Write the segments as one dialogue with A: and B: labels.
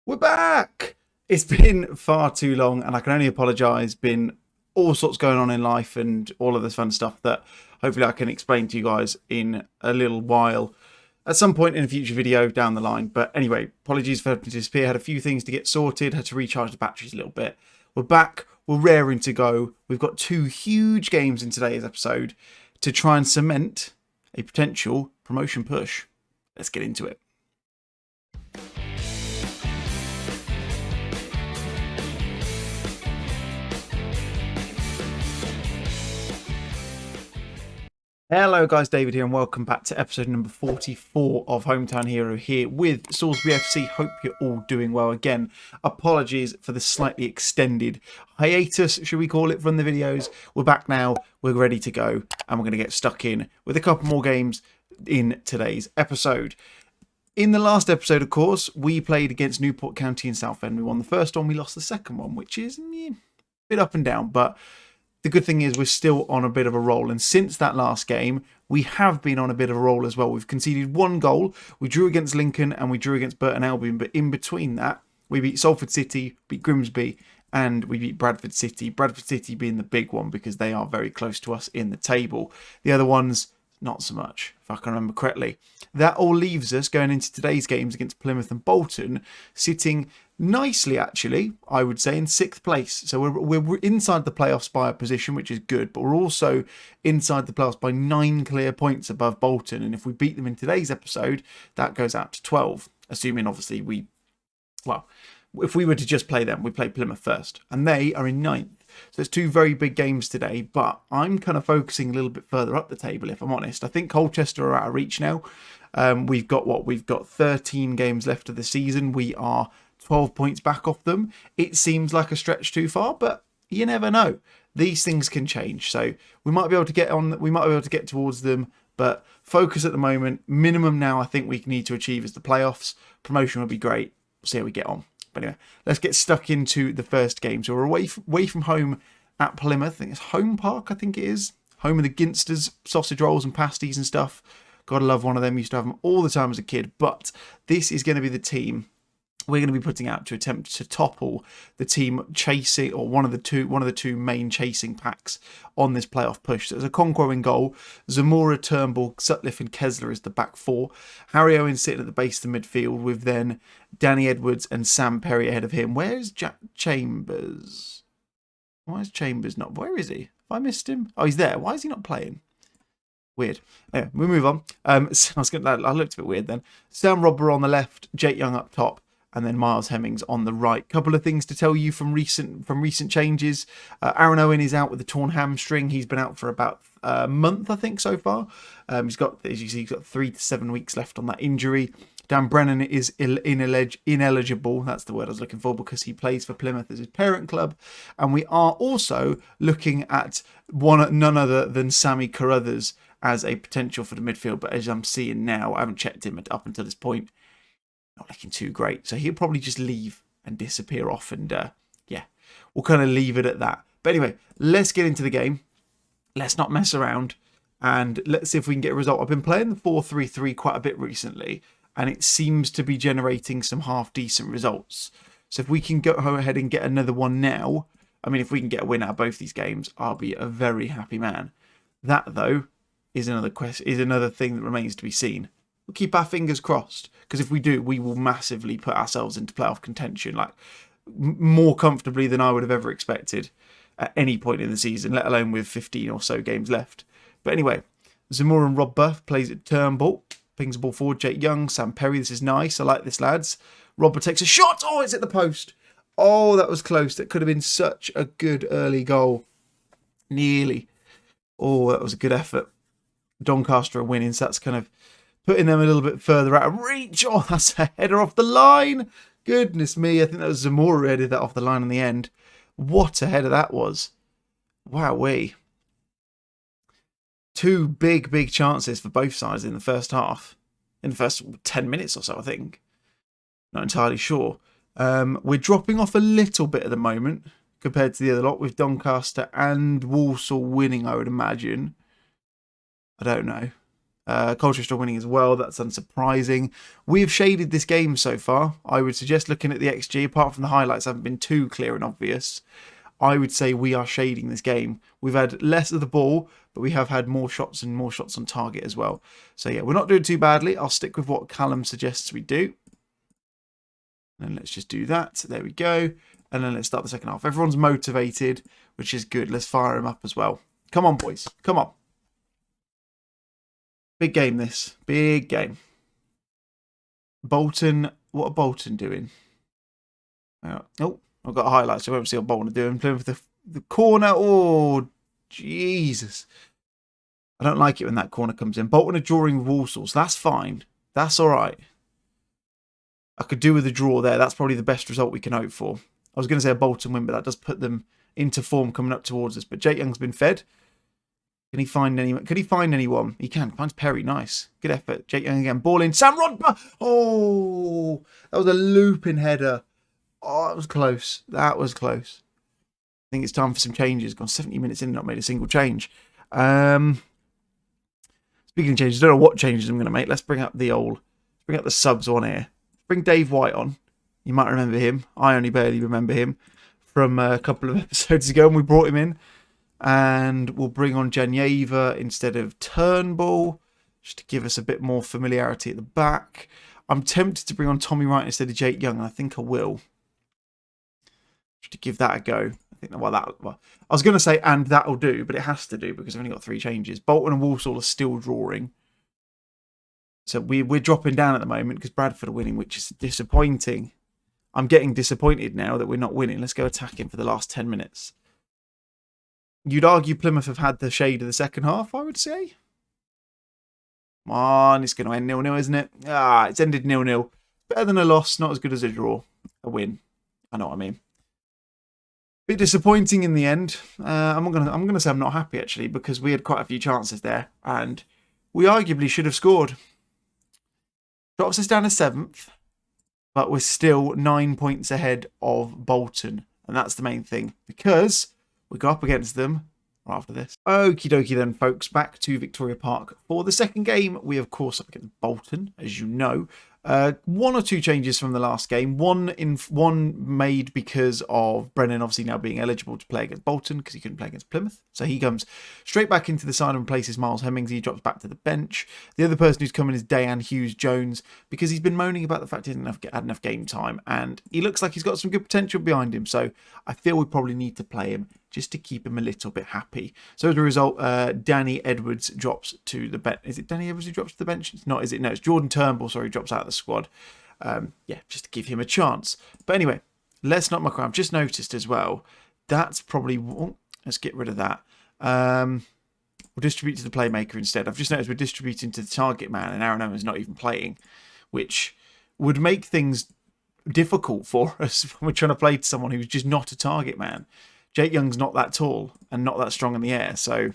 A: We're back! It's been far too long and I can only apologise. Been all sorts going on in life and all of this fun stuff that hopefully I can explain to you guys in a little while at some point in a future video down the line. But anyway, apologies for having to disappear. Had a few things to get sorted, had to recharge the batteries a little bit. We're back, we're raring to go. We've got two huge games in today's episode to try and cement a potential promotion push. Let's get into it. Hello guys, David here and welcome back to episode number 44 of Hometown Hero here with Salisbury FC. Hope you're all doing well. Again, apologies for the slightly extended hiatus, should we call it, from the videos. We're back now, we're ready to go, and we're going to get stuck in with a couple more games in today's episode. In the last episode, of course, we played against Newport County and Southend. We won the first one, we lost the second one, which is a bit up and down, but the good thing is we're still on a bit of a roll. And since that last game, we have been on a bit of a roll as well. We've conceded one goal. We drew against Lincoln and we drew against Burton Albion. But in between that, we beat Salford City, beat Grimsby, and we beat Bradford City. Bradford City being the big one because they are very close to us in the table. The other ones, not so much, if I can remember correctly. That all leaves us going into today's games against Plymouth and Bolton, sitting nicely, actually, I would say, in 6th place. So we're inside the playoffs by a position, which is good, but we're also inside the playoffs by 9 clear points above Bolton. And if we beat them in today's episode, that goes out to 12, assuming, obviously, if we were to just play them, we play Plymouth first, and they are in 9th. So it's two very big games today, but I'm kind of focusing a little bit further up the table, if I'm honest. I think Colchester are out of reach now. We've got 13 games left of the season. We are 12 points back off them. It seems like a stretch too far, but you never know. These things can change. So we might be able to get on. We might be able to get towards them, but focus at the moment. Minimum now, I think we need to achieve is the playoffs. Promotion would be great. We'll see how we get on. But anyway, let's get stuck into the first game. So we're away from home at Plymouth. I think it's Home Park, I think it is. Home of the Ginsters, sausage rolls and pasties and stuff. Gotta love one of them. Used to have them all the time as a kid. But this is going to be the team we're going to be putting out to attempt to topple the team chasing, or one of the two main chasing packs on this playoff push. So there's a Conquo in goal, Zamora, Turnbull, Sutcliffe and Kessler is the back four. Harry Owen sitting at the base of the midfield with then Danny Edwards and Sam Perry ahead of him. Where's Jack Chambers? Why is Chambers not? Where is he? Have I missed him? Oh, he's there. Why is he not playing? Weird. Anyway, we move on. I looked a bit weird then. Sam Robber on the left, Jake Young up top, and then Miles Hemmings on the right. Couple of things to tell you from recent changes. Aaron Owen is out with a torn hamstring. He's been out for about a month, I think, so far. He's got, as you see, he's got 3 to 7 weeks left on that injury. Dan Brennan is ineligible. That's the word I was looking for, because he plays for Plymouth as his parent club. And we are also looking at none other than Sammy Carruthers as a potential for the midfield. But as I'm seeing now, I haven't checked him up until this point, not looking too great. So he'll probably just leave and disappear off. And yeah, we'll kind of leave it at that. But anyway, let's get into the game. Let's not mess around. And let's see if we can get a result. I've been playing the 4-3-3 quite a bit recently, and it seems to be generating some half-decent results. So if we can go ahead and get another one now, I mean, if we can get a win out of both these games, I'll be a very happy man. That, though, is another thing that remains to be seen. We'll keep our fingers crossed, because if we do, we will massively put ourselves into playoff contention, like more comfortably than I would have ever expected at any point in the season, let alone with 15 or so games left. But anyway, Zamora and Rob Buff plays at Turnbull, pings the ball forward. Jake Young, Sam Perry, this is nice. I like this, lads. Robert takes a shot. Oh, it's at the post. Oh, that was close. That could have been such a good early goal. Nearly. Oh, that was a good effort. Doncaster are winning, so that's kind of putting them a little bit further out of reach. Oh, that's a header off the line. Goodness me. I think that was Zamora who headed that off the line in the end. What a header that was. Wowee. Two big chances for both sides in the first half. In the first 10 minutes or so, I think. Not entirely sure. We're dropping off a little bit at the moment compared to the other lot, with Doncaster and Walsall winning, I would imagine. I don't know. Colchester winning as well. That's unsurprising. We've shaded this game so far. I would suggest looking at the XG, apart from the highlights haven't been too clear and obvious. I would say we are shading this game. We've had less of the ball, but we have had more shots and more shots on target as well. So yeah, we're not doing too badly. I'll stick with what Callum suggests we do. And let's just do that. There we go. And then let's start the second half. Everyone's motivated, which is good. Let's fire him up as well. Come on, boys. Come on. Big game, this. Big game. Bolton. What are Bolton doing? Oh, I've got highlights, so I won't see what Bolton are doing. Playing for the corner. Oh, Jesus. I don't like it when that corner comes in. Bolton are drawing Walsall, so that's fine. That's all right. I could do with a draw there. That's probably the best result we can hope for. I was going to say a Bolton win, but that does put them into form coming up towards us. But Jake Young's been fed. Can he find anyone? Could he find anyone? He can. Finds Perry. Nice. Good effort. Jake Young again. Ball in. Sam Rodber. Oh, that was a looping header. Oh, that was close. That was close. I think it's time for some changes. Gone 70 minutes in and not made a single change. Speaking of changes, I don't know what changes I'm going to make. Let's bring up the subs on here. Bring Dave White on. You might remember him. I only barely remember him from a couple of episodes ago, and we brought him in. And we'll bring on Janyeva instead of Turnbull, just to give us a bit more familiarity at the back. I'm tempted to bring on Tommy Wright instead of Jake Young, and I think I will. Just to give that a go. I think, I was going to say, and that'll do, but it has to do because I've only got 3 changes. Bolton and Walsall are still drawing. So we're dropping down at the moment because Bradford are winning, which is disappointing. I'm getting disappointed now that we're not winning. Let's go attacking for the last 10 minutes. You'd argue Plymouth have had the shade of the second half, I would say. Come on, it's going to end 0-0, isn't it? Ah, it's ended 0-0. Better than a loss, not as good as a draw. A win. I know what I mean. Bit disappointing in the end. I'm gonna say I'm not happy actually because we had quite a few chances there and we arguably should have scored. Drops us down to 7th, but we're still 9 points ahead of Bolton, and that's the main thing because we go up against them right after this. Okie dokie then, folks. Back to Victoria Park for the second game. We, of course, up against Bolton, as you know. 1 or 2 changes from the last game. One made because of Brennan obviously now being eligible to play against Bolton because he couldn't play against Plymouth. So he comes straight back into the side and replaces Miles Hemmings. He drops back to the bench. The other person who's come in is Dayan Hughes-Jones because he's been moaning about the fact he didn't had enough game time and he looks like he's got some good potential behind him. So I feel we probably need to play him just to keep him a little bit happy. So as a result, Danny Edwards drops to the bench. Is it Danny Edwards who drops to the bench? It's not, is it? No, it's Jordan Turnbull, sorry, drops out of the squad. Yeah, just to give him a chance. But anyway, let's not muck around. I've just noticed as well, that's probably... Oh, let's get rid of that. We'll distribute to the playmaker instead. I've just noticed we're distributing to the target man and Aaron Owen's not even playing, which would make things difficult for us when we're trying to play to someone who's just not a target man. Jake Young's not that tall and not that strong in the air, so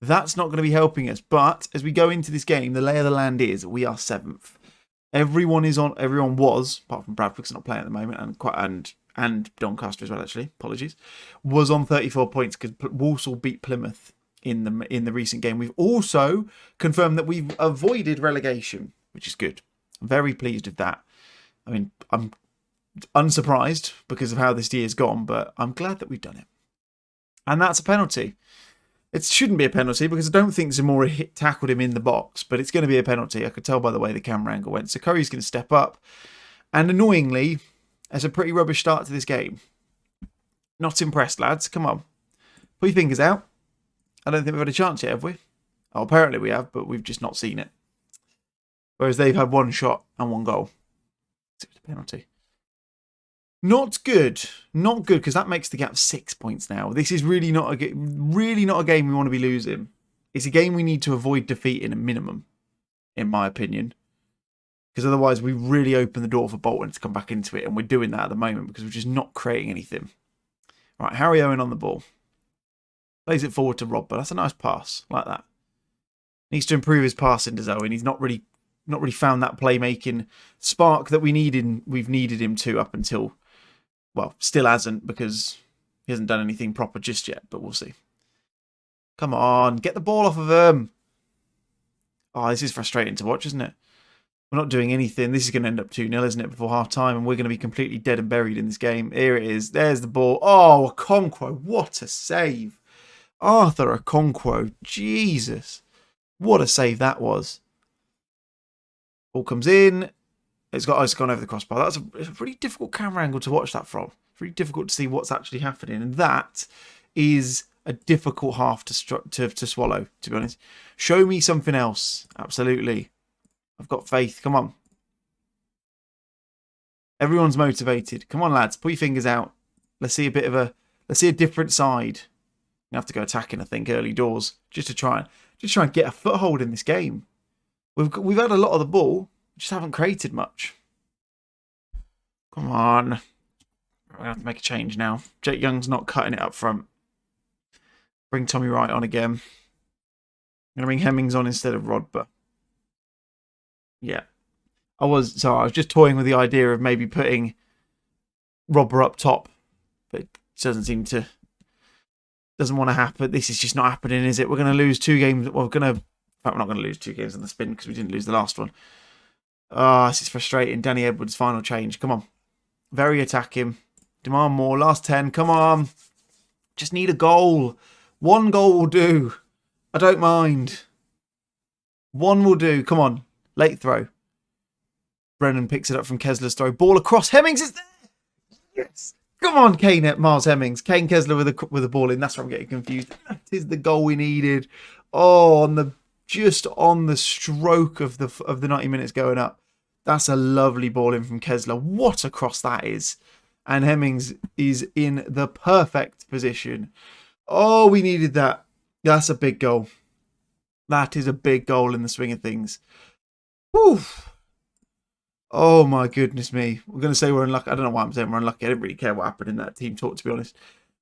A: that's not going to be helping us. But as we go into this game, the lay of the land is we are 7th. Everyone was, apart from Bradford, because not playing at the moment, and Doncaster as well. Actually, apologies, was on 34 points because Walsall beat Plymouth in the recent game. We've also confirmed that we've avoided relegation, which is good. I'm very pleased with that. I mean, I'm unsurprised because of how this year's gone, but I'm glad that we've done it. And that's a penalty. It shouldn't be a penalty because I don't think Zamora tackled him in the box, but it's going to be a penalty. I could tell by the way the camera angle went. So Curry's going to step up. And annoyingly, it's a pretty rubbish start to this game. Not impressed, lads. Come on. Put your fingers out. I don't think we've had a chance yet, have we? Oh, apparently we have, but we've just not seen it. Whereas they've had 1 shot and 1 goal. It's a penalty. Not good. Not good, because that makes the gap 6 points now. This is really not a game we want to be losing. It's a game we need to avoid defeat in a minimum, in my opinion. Because otherwise we really open the door for Bolton to come back into it, and we're doing that at the moment because we're just not creating anything. Right, Harry Owen on the ball. Plays it forward to Rob, but that's a nice pass, like that. Needs to improve his passing to Owen. He's not really found that playmaking spark that we've needed him to up until... Well, still hasn't because he hasn't done anything proper just yet, but we'll see. Come on, get the ball off of him. Oh, this is frustrating to watch, isn't it? We're not doing anything. This is going to end up 2-0, isn't it, before half-time, and we're going to be completely dead and buried in this game. Here it is. There's the ball. Oh, Okonkwo. What a save. Arthur Okonkwo. Jesus. What a save that was. Ball comes in. It's gone over the crossbar. It's a pretty difficult camera angle to watch that from. It's really difficult to see what's actually happening. And that is a difficult half to swallow, to be honest. Show me something else. Absolutely. I've got faith. Come on. Everyone's motivated. Come on, lads. Put your fingers out. Let's see a different side. You have to go attacking, I think, early doors just to try and get a foothold in this game. We've had a lot of the ball, just haven't created much. Come on. We're gonna have to make a change now. Jake Young's not cutting it up front. Bring Tommy Wright on again. I'm gonna bring Hemmings on instead of Rodber. Yeah. I was just toying with the idea of maybe putting Rodber up top, but it doesn't want to happen. This is just not happening, is it? We're going to lose 2 games. Well, we're not going to lose 2 games on the spin because we didn't lose the last one. This is frustrating. Danny Edwards' final change. Come on. Very attacking. Demand more. Last 10. Come on. Just need a goal. 1 goal will do. I don't mind. 1 will do. Come on. Late throw. Brennan picks it up from Kessler's throw. Ball across. Hemmings is there. Yes. Come on, Miles Hemmings. Kane Kessler with a ball in. That's where I'm getting confused. That is the goal we needed. Oh, just on the stroke of the 90 minutes going up. That's a lovely ball in from Kessler. What a cross that is. And Hemmings is in the perfect position. Oh, we needed that. That's a big goal. That is a big goal in the swing of things. Whew. Oh my goodness me. We're going to say we're unlucky. I don't know why I'm saying we're unlucky. I didn't really care what happened in that team talk, to be honest.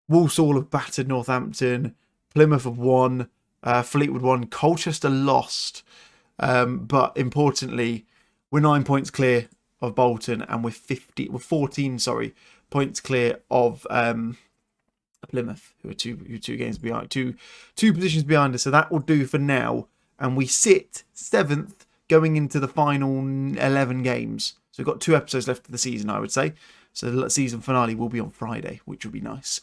A: Walsall have battered Northampton. Plymouth have won. Fleetwood won. Colchester lost. But importantly, we're 9 points clear of Bolton, and we're 14 points clear of Plymouth, who are two games behind, two positions behind us. So that will do for now. And we sit 7th going into the final 11 games. So we've got 2 episodes left of the season, I would say. So the season finale will be on Friday, which will be nice.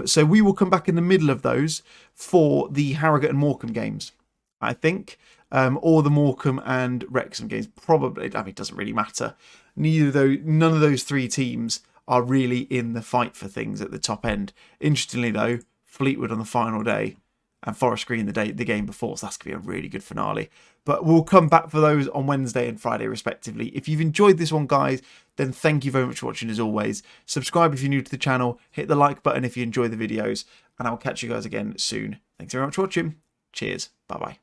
A: So we will come back in the middle of those for the Harrogate and Morecambe games, I think. Or the Morecambe and Wrexham games. Probably. I mean, it doesn't really matter. None of those 3 teams are really in the fight for things at the top end. Interestingly, though, Fleetwood on the final day and Forest Green the game before. So that's going to be a really good finale. But we'll come back for those on Wednesday and Friday, respectively. If you've enjoyed this one, guys, then thank you very much for watching, as always. Subscribe if you're new to the channel. Hit the like button if you enjoy the videos. And I'll catch you guys again soon. Thanks very much for watching. Cheers. Bye-bye.